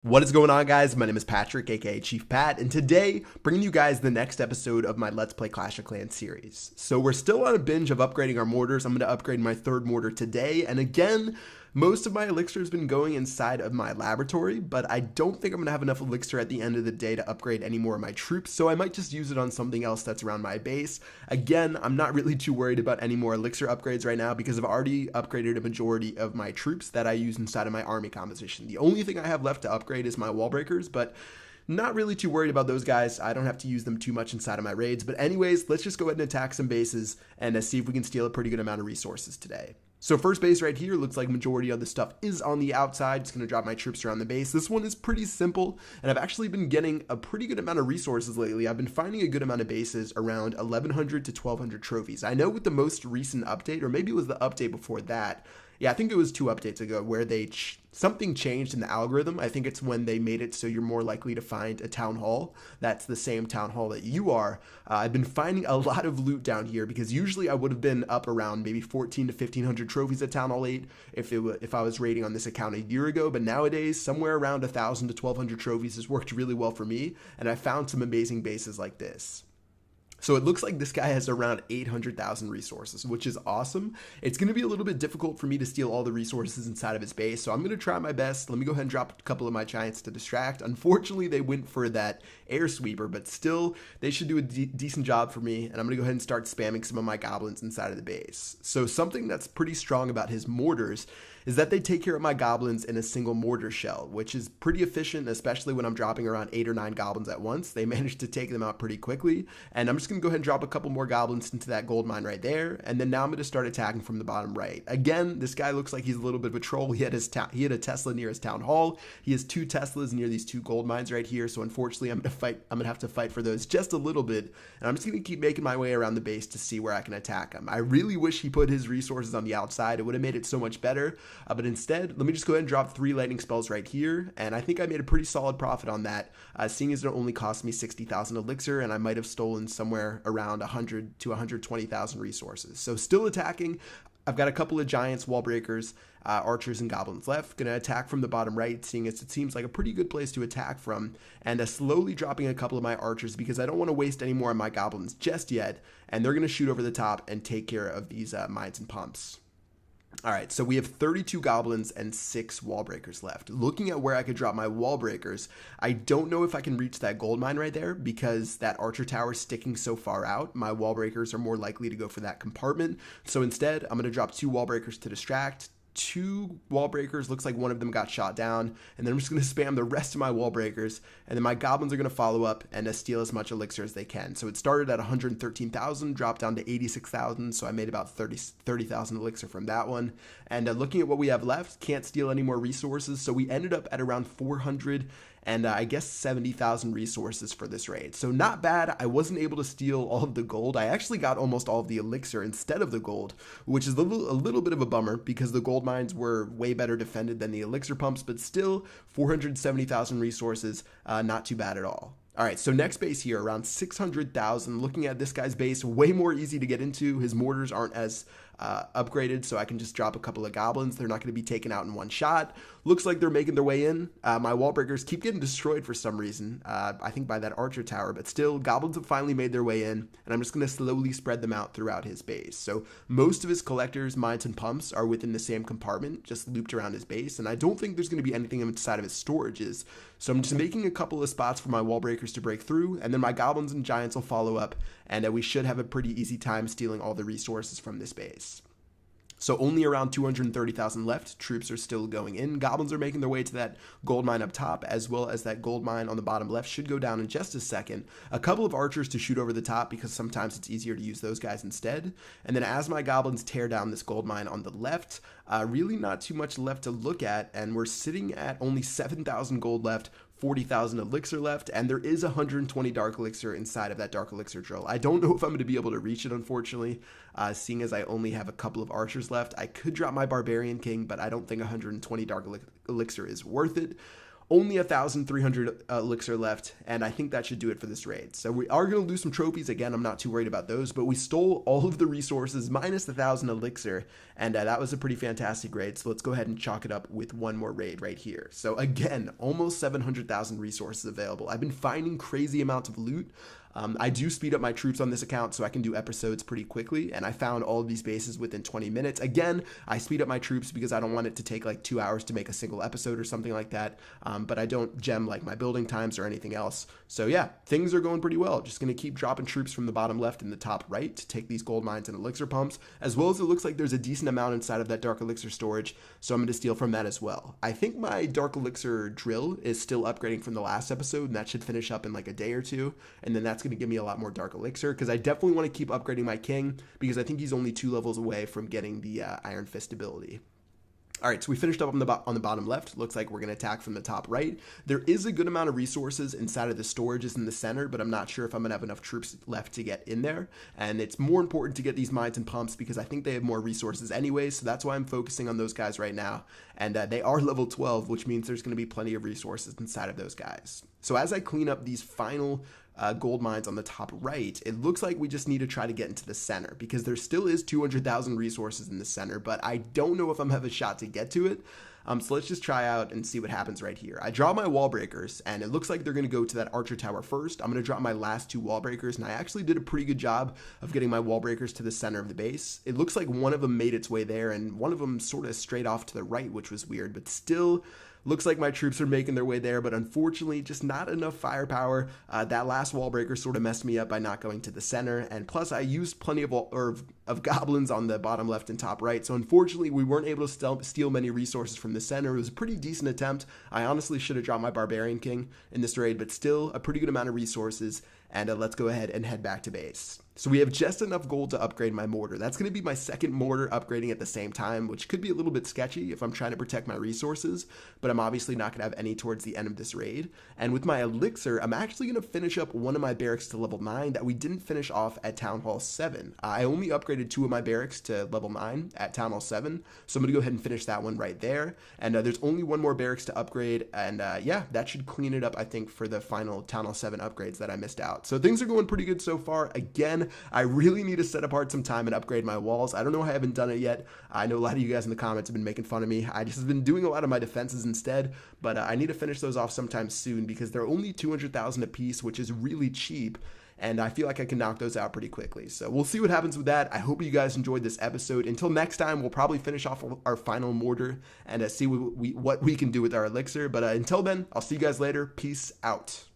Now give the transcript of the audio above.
What is going on, guys? My name is Patrick, aka Chief Pat, and today bringing you guys the next episode of my Let's Play Clash of Clans series. So we're still on a binge of upgrading our mortars. I'm going to upgrade my third mortar today, and again, most of my elixir has been going inside of my laboratory, but I don't think I'm going to have enough elixir at the end of the day to upgrade any more of my troops, so I might just use it on something else that's around my base. Again, I'm not really too worried about any more elixir upgrades right now because I've already upgraded a majority of my troops that I use inside of my army composition. The only thing I have left to upgrade is my wall breakers, but not really too worried about those guys. I don't have to use them too much inside of my raids. But anyways, let's just go ahead and attack some bases and see if we can steal a pretty good amount of resources today. So first base right here, looks like majority of the stuff is on the outside. Just going to drop my troops around the base. This one is pretty simple, and I've actually been getting a pretty good amount of resources lately. I've been finding a good amount of bases, around 1,100 to 1,200 trophies. I know with the most recent update, or maybe it was the update before that, yeah, I think it was 2 updates ago where something changed in the algorithm. I think it's when they made it so you're more likely to find a town hall that's the same town hall that you are. I've been finding a lot of loot down here because usually I would have been up around maybe 14 to 1,500 trophies at Town Hall 8 if I was raiding on this account a year ago. But nowadays, somewhere around 1,000 to 1,200 trophies has worked really well for me, and I found some amazing bases like this. So it looks like this guy has around 800,000 resources, which is awesome. It's going to be a little bit difficult for me to steal all the resources inside of his base, so I'm going to try my best. Let me go ahead and drop a couple of my giants to distract. Unfortunately, they went for that air sweeper, but still, they should do a decent job for me, and I'm going to go ahead and start spamming some of my goblins inside of the base. So something that's pretty strong about his mortars is that they take care of my goblins in a single mortar shell, which is pretty efficient, especially when I'm dropping around 8 or 9 goblins at once. They manage to take them out pretty quickly, and I'm just going to go ahead and drop a couple more goblins into that gold mine right there, and then now I'm going to start attacking from the bottom right. Again, this guy looks like he's a little bit of a troll. He had a Tesla near his town hall. He has 2 Teslas near these 2 gold mines right here, so unfortunately I'm going to have to fight for those just a little bit, and I'm just going to keep making my way around the base to see where I can attack him. I really wish he put his resources on the outside. It would have made it so much better. But instead, let me just go ahead and drop 3 lightning spells right here, and I think I made a pretty solid profit on that, seeing as it only cost me 60,000 elixir, and I might have stolen somewhere around 100 to 120,000 resources. So still attacking. I've got a couple of giants, wall breakers, archers, and goblins left. Gonna attack from the bottom right, seeing as it seems like a pretty good place to attack from, and slowly dropping a couple of my archers because I don't want to waste any more of my goblins just yet, and they're gonna shoot over the top and take care of these mines and pumps. All right, so we have 32 goblins and 6 wall breakers left. Looking at where I could drop my wall breakers, I don't know if I can reach that gold mine right there because that archer tower is sticking so far out. My wall breakers are more likely to go for that compartment. So instead, I'm going to drop 2 wall breakers to distract. 2 wall breakers, looks like one of them got shot down, and then I'm just going to spam the rest of my wall breakers, and then my goblins are going to follow up and steal as much elixir as they can. So it started at 113,000, dropped down to 86,000, so I made about 30,000 elixir from that one. And looking at what we have left, can't steal any more resources, so we ended up at around 400 and I guess 70,000 resources for this raid. So not bad. I wasn't able to steal all of the gold. I actually got almost all of the elixir instead of the gold, which is a little bit of a bummer because the gold mines were way better defended than the elixir pumps, but still 470,000 resources, not too bad at all. All right, so next base here, around 600,000. Looking at this guy's base, way more easy to get into. His mortars aren't as upgraded, so I can just drop a couple of goblins. They're not going to be taken out in one shot. Looks like they're making their way in. My wall breakers keep getting destroyed for some reason, I think by that archer tower, but still, goblins have finally made their way in, and I'm just going to slowly spread them out throughout his base. So most of his collectors, mines, and pumps are within the same compartment, just looped around his base, and I don't think there's going to be anything inside of his storages. So I'm just making a couple of spots for my wall breakers to break through, and then my goblins and giants will follow up, and we should have a pretty easy time stealing all the resources from this base. So only around 230,000 left. Troops are still going in. Goblins are making their way to that gold mine up top, as well as that gold mine on the bottom left should go down in just a second. A couple of archers to shoot over the top because sometimes it's easier to use those guys instead. And then as my goblins tear down this gold mine on the left, really not too much left to look at, and we're sitting at only 7,000 gold left, 40,000 elixir left, and there is 120 dark elixir inside of that dark elixir drill. I don't know if I'm going to be able to reach it, unfortunately, seeing as I only have a couple of archers left. I could drop my barbarian king, but I don't think 120 dark elixir is worth it. Only 1,300 elixir left, and I think that should do it for this raid. So we are going to lose some trophies. Again, I'm not too worried about those, but we stole all of the resources minus 1,000 elixir, and that was a pretty fantastic raid. So let's go ahead and chalk it up with one more raid right here. So again, almost 700,000 resources available. I've been finding crazy amounts of loot. I do speed up my troops on this account so I can do episodes pretty quickly, and I found all of these bases within 20 minutes. Again, I speed up my troops because I don't want it to take like 2 hours to make a single episode or something like that, but I don't gem like my building times or anything else. So yeah, things are going pretty well. Just going to keep dropping troops from the bottom left and the top right to take these gold mines and elixir pumps, as well as it looks like there's a decent amount inside of that dark elixir storage, so I'm going to steal from that as well. I think my dark elixir drill is still upgrading from the last episode, and that should finish up in like a day or two, and then that's going to give me a lot more dark elixir, because I definitely want to keep upgrading my king, because I think he's only 2 levels away from getting the Iron Fist ability. All right, so we finished up on the bottom left. Looks like we're going to attack from the top right. There is a good amount of resources inside of the storages in the center, but I'm not sure if I'm going to have enough troops left to get in there. And it's more important to get these mines and pumps because I think they have more resources anyway, so that's why I'm focusing on those guys right now. And they are level 12, which means there's going to be plenty of resources inside of those guys. So as I clean up these final gold mines on the top right, it looks like we just need to try to get into the center because there still is 200,000 resources in the center, but I don't know if I'm have a shot to get to it. So let's just try out and see what happens right here. I draw my wall breakers, and it looks like they're going to go to that archer tower first. I'm going to drop my last 2 wall breakers, and I actually did a pretty good job of getting my wall breakers to the center of the base. It looks like one of them made its way there, and one of them sort of straight off to the right, which was weird, but still looks like my troops are making their way there, but unfortunately just not enough firepower. That last wall breaker sort of messed me up by not going to the center, and plus I used plenty of goblins on the bottom left and top right, so unfortunately we weren't able to steal many resources from the center. It was a pretty decent attempt. I honestly should have dropped my barbarian king in this raid, but still a pretty good amount of resources, and let's go ahead and head back to base. So we have just enough gold to upgrade my mortar. That's going to be my second mortar upgrading at the same time, which could be a little bit sketchy if I'm trying to protect my resources, but I'm obviously not going to have any towards the end of this raid. And with my elixir, I'm actually going to finish up one of my barracks to level 9 that we didn't finish off at Town Hall 7. I only upgraded 2 of my barracks to level 9 at Town Hall 7, so I'm going to go ahead and finish that one right there. And there's only one more barracks to upgrade, and yeah, that should clean it up, I think, for the final Town Hall 7 upgrades that I missed out. So things are going pretty good so far. Again, I really need to set apart some time and upgrade my walls. I don't know why I haven't done it yet. I know a lot of you guys in the comments have been making fun of me. I just have been doing a lot of my defenses instead, but I need to finish those off sometime soon because they're only 200,000 a piece, which is really cheap, and I feel like I can knock those out pretty quickly. So we'll see what happens with that. I hope you guys enjoyed this episode. Until next time, we'll probably finish off our final mortar and see what we can do with our elixir. But until then, I'll see you guys later. Peace out.